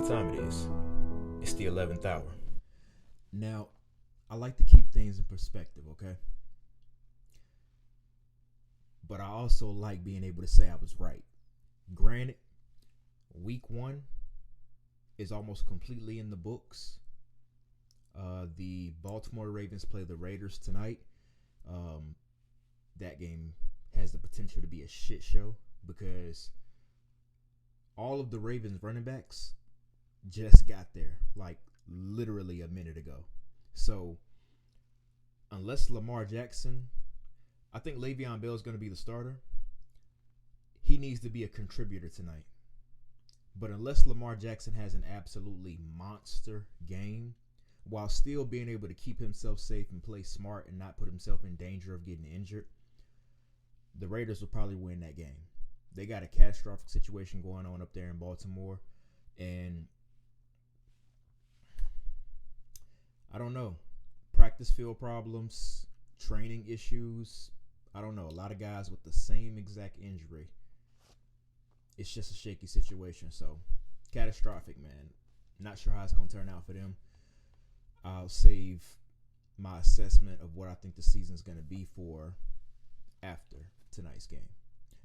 what time it is. It's the 11th hour. Now, I like to keep things in perspective, okay? But I also like being able to say I was right. Granted, week one is almost completely in the books. The Baltimore Ravens play the Raiders tonight. That game has the potential to be a shit show because all of the Ravens running backs just got there, like literally a minute ago. So, unless Lamar Jackson, I think Le'Veon Bell is going to be the starter. He needs to be a contributor tonight. But unless Lamar Jackson has an absolutely monster game, while still being able to keep himself safe and play smart and not put himself in danger of getting injured, the Raiders will probably win that game. They got a catastrophic situation going on up there in Baltimore, and I don't know. Practice field problems, training issues. I don't know. A lot of guys with the same exact injury. It's just a shaky situation. So, catastrophic, man. Not sure how it's going to turn out for them. I'll save my assessment of what I think the season's going to be for after tonight's game.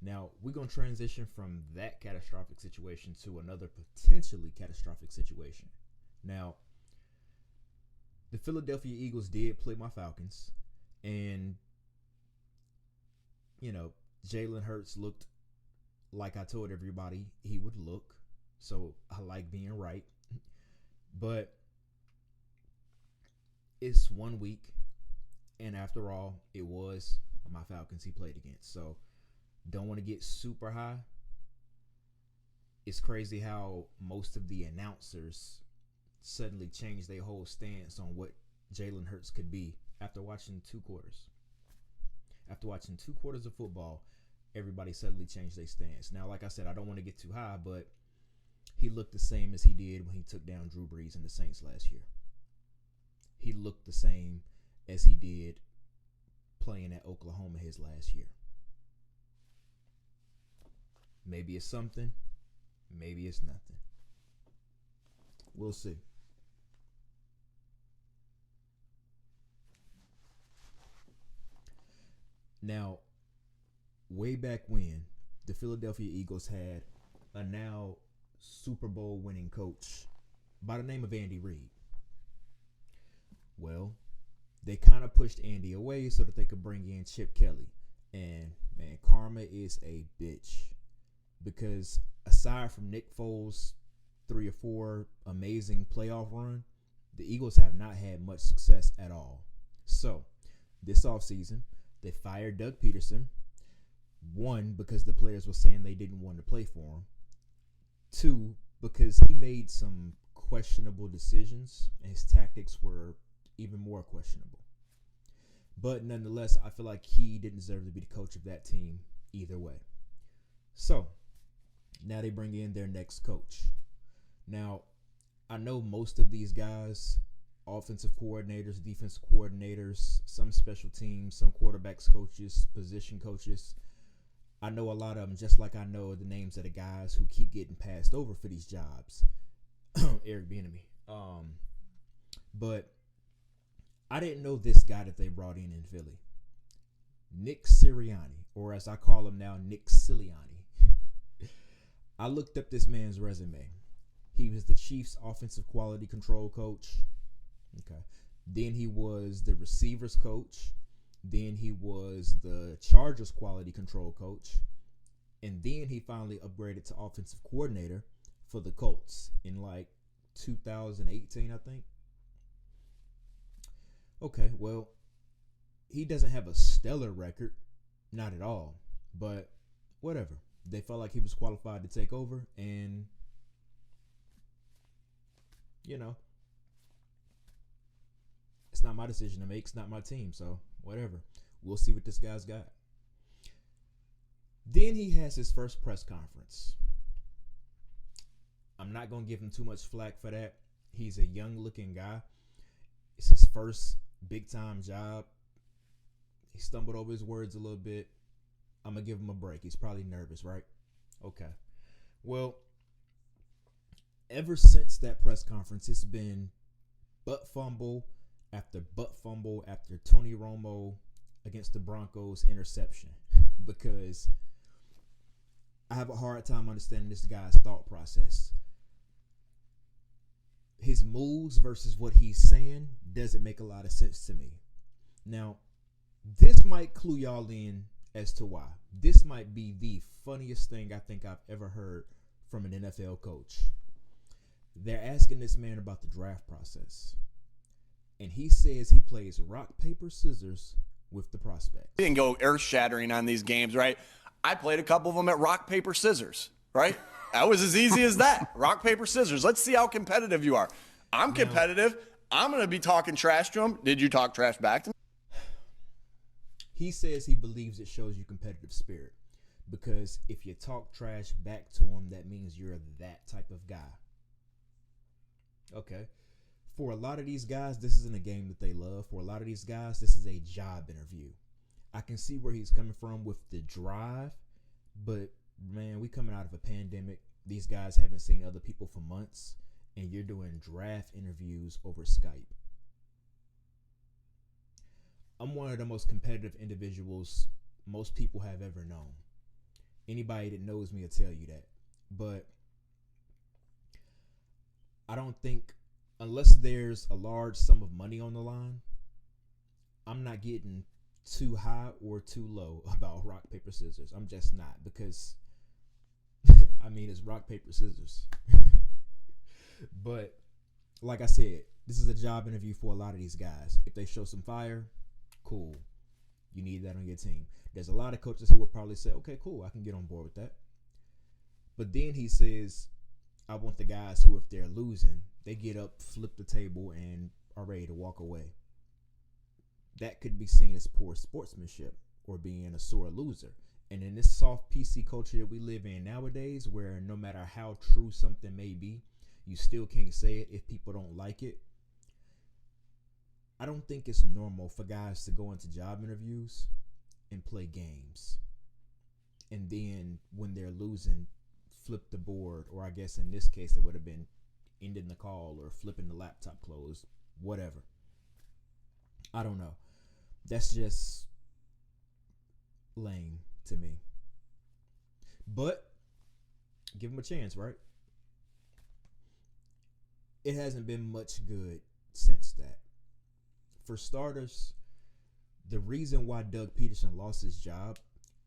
Now, we're going to transition from that catastrophic situation to another potentially catastrophic situation. Now, the Philadelphia Eagles did play my Falcons, and, Jalen Hurts looked like I told everybody he would look, so I like being right. But it's 1 week, and after all, it was my Falcons he played against, so don't want to get super high. It's crazy how most of the announcers suddenly changed their whole stance on what Jalen Hurts could be after watching 2 quarters. After watching 2 quarters of football, everybody suddenly changed their stance. Now, like I said, I don't want to get too high, but he looked the same as he did when he took down Drew Brees and the Saints last year. He looked the same as he did playing at Oklahoma his last year. Maybe it's something. Maybe it's nothing. We'll see. Now, way back when, the Philadelphia Eagles had a now Super Bowl winning coach by the name of Andy Reid. Well, they kind of pushed Andy away so that they could bring in Chip Kelly. And, man, karma is a bitch. Because aside from Nick Foles' 3 or 4 amazing playoff run, the Eagles have not had much success at all. So, this offseason, they fired Doug Peterson. 1, because the players were saying they didn't want to play for him. 2, because he made some questionable decisions, and his tactics were even more questionable. But nonetheless, I feel like he didn't deserve to be the coach of that team either way. So, now they bring in their next coach. Now, I know most of these guys, offensive coordinators, defensive coordinators, some special teams, some quarterbacks coaches, position coaches. I know a lot of them, just like I know the names of the guys who keep getting passed over for these jobs. Eric Bieniemy. But I didn't know this guy that they brought in Philly. Nick Sirianni, or as I call him now, Nick Silianni. I looked up this man's resume. He was the Chiefs offensive quality control coach. Okay. Then he was the receivers coach. Then he was the Chargers quality control coach. And then he finally upgraded to offensive coordinator for the Colts in like 2018, I think. Okay, well, he doesn't have a stellar record. Not at all. But whatever. They felt like he was qualified to take over, and it's not my decision to make. It's not my team, so whatever. We'll see what this guy's got. Then he has his first press conference. I'm not going to give him too much flack for that. He's a young-looking guy. It's his first big-time job. He stumbled over his words a little bit. I'm going to give him a break. He's probably nervous, right? Okay. Well, Ever since that press conference, it's been butt fumble after Tony Romo against the Broncos interception because I have a hard time understanding this guy's thought process. His moves versus what he's saying doesn't make a lot of sense to me. Now, this might clue y'all in as to why. This might be the funniest thing I think I've ever heard from an NFL coach. They're asking this man about the draft process. And he says he plays rock, paper, scissors with the prospect. He didn't go earth-shattering on these games, right? I played a couple of them at rock, paper, scissors, right? That was as easy as that. Rock, paper, scissors. Let's see how competitive you are. I'm competitive. I'm going to be talking trash to him. Did you talk trash back to me? He says he believes it shows you competitive spirit because if you talk trash back to him, that means you're that type of guy. Okay. For a lot of these guys, this isn't a game that they love. For a lot of these guys, this is a job interview. I can see where he's coming from with the drive, but man, we coming out of a pandemic. These guys haven't seen other people for months, and you're doing draft interviews over Skype. I'm one of the most competitive individuals most people have ever known. Anybody that knows me will tell you that. But I don't think, unless there's a large sum of money on the line, I'm not getting too high or too low about rock, paper, scissors. I'm just not, because I mean, it's rock, paper, scissors. But like I said, this is a job interview for a lot of these guys. If they show some fire, cool. You need that on your team. There's a lot of coaches who will probably say, okay, cool, I can get on board with that. But then he says, I want the guys who, if they're losing, they get up, flip the table, and are ready to walk away. That could be seen as poor sportsmanship or being a sore loser. And in this soft PC culture that we live in nowadays, where no matter how true something may be, you still can't say it if people don't like it. I don't think it's normal for guys to go into job interviews and play games. And then when they're losing, flip the board, or I guess in this case it would have been ending the call or flipping the laptop closed, whatever. I don't know. That's just lame to me. But give him a chance, right? It hasn't been much good since that. For starters, the reason why Doug Peterson lost his job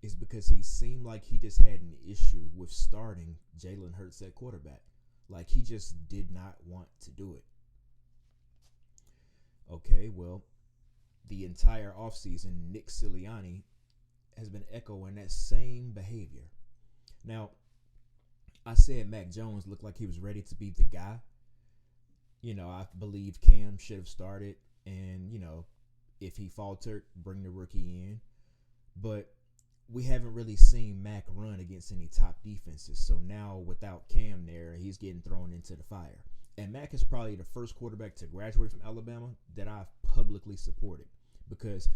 is because he seemed like he just had an issue with starting Jalen Hurts at quarterback. Like, he just did not want to do it. Okay, well, the entire offseason, Nick Sirianni has been echoing that same behavior. Now, I said Mac Jones looked like he was ready to be the guy. You know, I believe Cam should have started. And, you know, if he faltered, bring the rookie in. But we haven't really seen Mac run against any top defenses. So now without Cam there, he's getting thrown into the fire. And Mac is probably the first quarterback to graduate from Alabama that I've publicly supported, because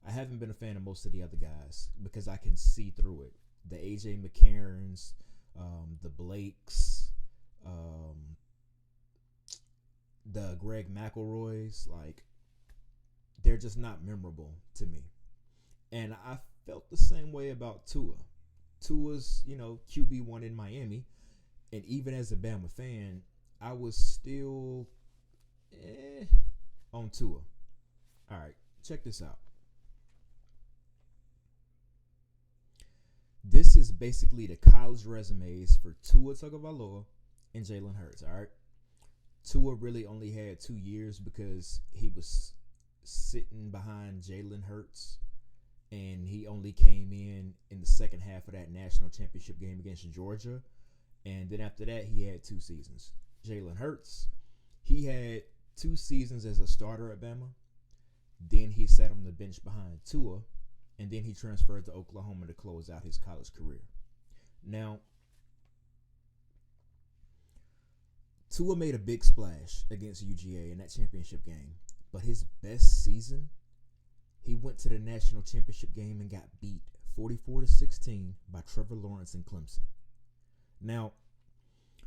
I haven't been a fan of most of the other guys because I can see through it. The A.J. McCarrons, the Blakes, the Greg McElroys, like, they're just not memorable to me. And I felt the same way about Tua. Tua's, you know, QB1 in Miami. And even as a Bama fan, I was still on Tua. All right, check this out. This is basically the college resumes for Tua Tagovailoa and Jalen Hurts, all right? Tua really only had 2 years because he was sitting behind Jalen Hurts, and he only came in the second half of that national championship game against Georgia. And then after that, he had 2 seasons. Jalen Hurts, he had 2 seasons as a starter at Bama. Then he sat on the bench behind Tua, and then he transferred to Oklahoma to close out his college career. Now, Tua made a big splash against UGA in that championship game, but his best season, he went to the national championship game and got beat 44-16 by Trevor Lawrence and Clemson. Now,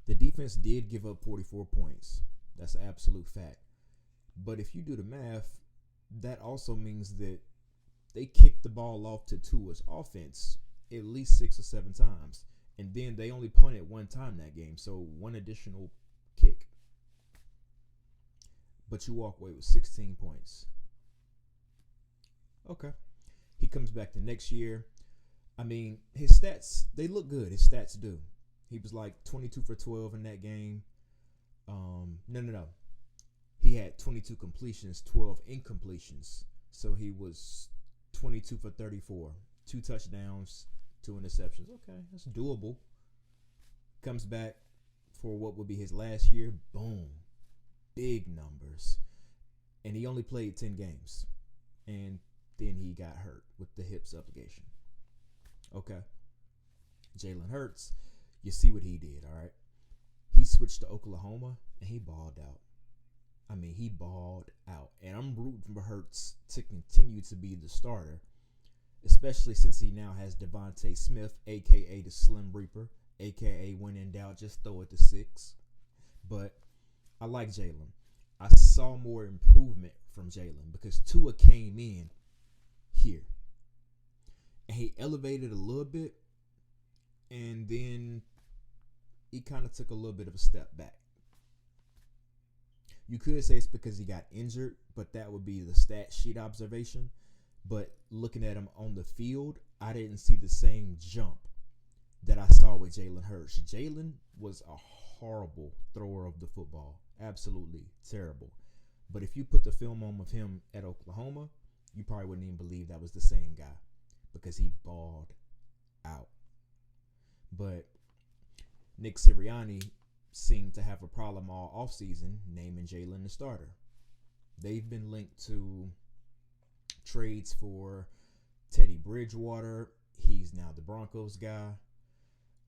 The defense did give up 44 points. That's an absolute fact. But if you do the math, that also means that they kicked the ball off to Tua's offense at least 6 or 7 times. And then they only punted one time that game, so one additional kick. But you walk away with 16 points. Okay. He comes back the next year. I mean, his stats, they look good. His stats do. He was like 22 for 12 in that game. No. He had 22 completions, 12 incompletions. So he was 22 for 34. 2 touchdowns, 2 interceptions. Okay, that's doable. Comes back for what would be his last year. Boom. Big numbers. And he only played 10 games. And then he got hurt with the hip subluxation. Okay. Jalen Hurts, you see what he did, all right? He switched to Oklahoma, and he balled out. I mean, he balled out. And I'm rooting for Hurts to continue to be the starter, especially since he now has Devontae Smith, a.k.a. the Slim Reaper, a.k.a. when in doubt, just throw it to 6. But I like Jalen. I saw more improvement from Jalen because Tua came in here. And he elevated a little bit, and then he kind of took a little bit of a step back. You could say it's because he got injured, but that would be the stat sheet observation. But looking at him on the field, I didn't see the same jump that I saw with Jalen Hurts. Jalen was a horrible thrower of the football. Absolutely terrible. But if you put the film on of him at Oklahoma, you probably wouldn't even believe that was the same guy because he balled out. But Nick Sirianni seemed to have a problem all offseason naming Jalen the starter. They've been linked to trades for Teddy Bridgewater. He's now the Broncos guy.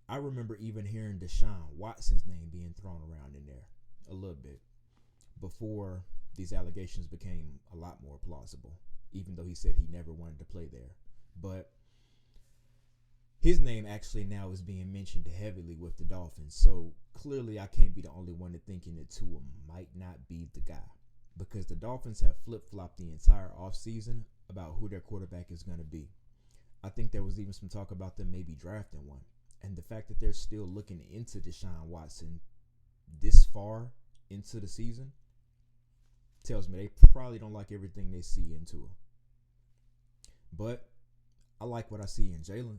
I remember even hearing Deshaun Watson's name being thrown around in there a little bit before these allegations became a lot more plausible, even though he said he never wanted to play there. But his name actually now is being mentioned heavily with the Dolphins. So clearly I can't be the only one to thinking that Tua might not be the guy, because the Dolphins have flip-flopped the entire offseason about who their quarterback is going to be. I think there was even some talk about them maybe drafting one. And the fact that they're still looking into Deshaun Watson this far into the season tells me they probably don't like everything they see in Tua. But I like what I see in Jalen.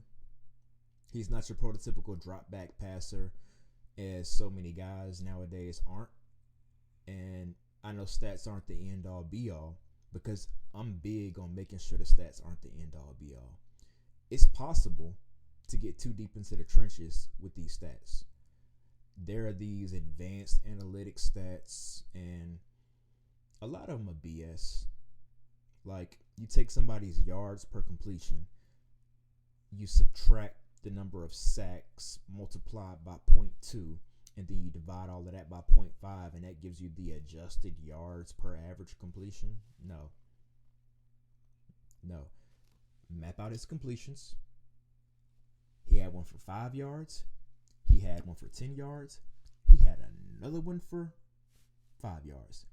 He's not your prototypical drop back passer, as so many guys nowadays aren't. And I know stats aren't the end all be all, because I'm big on making sure the stats aren't the end all be all. It's possible to get too deep into the trenches with these stats. There are these advanced analytics stats, and a lot of them are BS. Like, you take somebody's yards per completion, you subtract the number of sacks multiplied by 0.2, and then you divide all of that by 0.5, and that gives you the adjusted yards per average completion. No. Map out his completions. He had one for 5 yards. He had one for 10 yards. He had another one for 5 yards.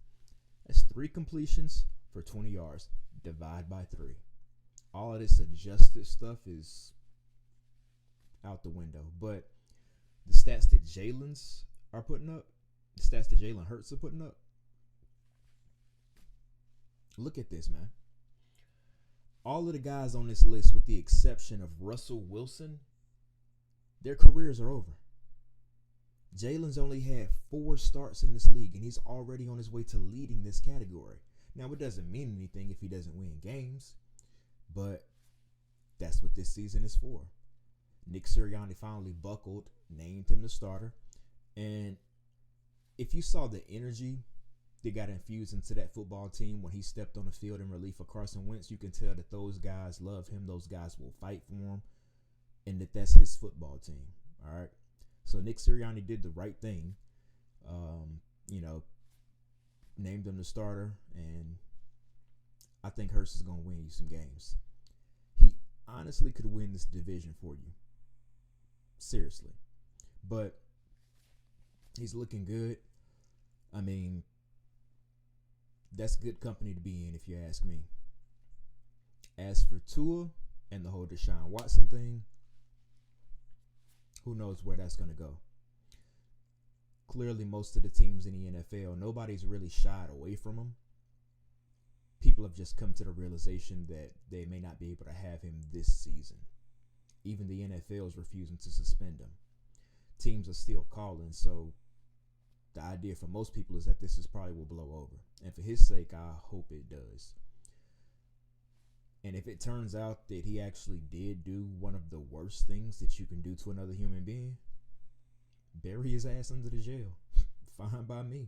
That's 3 completions for 20 yards. Divide by 3. All of this adjusted stuff is out the window. But the stats that Jalen's are putting up, the stats that Jalen Hurts are putting up, look at this, man. All of the guys on this list, with the exception of Russell Wilson, their careers are over. Jalen's only had 4 starts in this league, and he's already on his way to leading this category. Now, it doesn't mean anything if he doesn't win games, but that's what this season is for. Nick Sirianni finally buckled, named him the starter, and if you saw the energy that got infused into that football team when he stepped on the field in relief of Carson Wentz, you can tell that those guys love him, those guys will fight for him, and that's his football team. All right. So Nick Sirianni did the right thing. Named him the starter, and I think Hurts is going to win you some games. He honestly could win this division for you. Seriously. But He's looking good. I mean, that's good company to be in, if you ask me. As for Tua and the whole Deshaun Watson thing, who knows where that's going to go. Clearly, most of the teams in the NFL, nobody's really shied away from him. People have just come to the realization that they may not be able to have him this season. Even the NFL is refusing to suspend him. Teams are still calling, so the idea for most people is that this is probably will blow over. And for his sake, I hope it does. And if it turns out that he actually did do one of the worst things that you can do to another human being, bury his ass under the jail. Fine by me.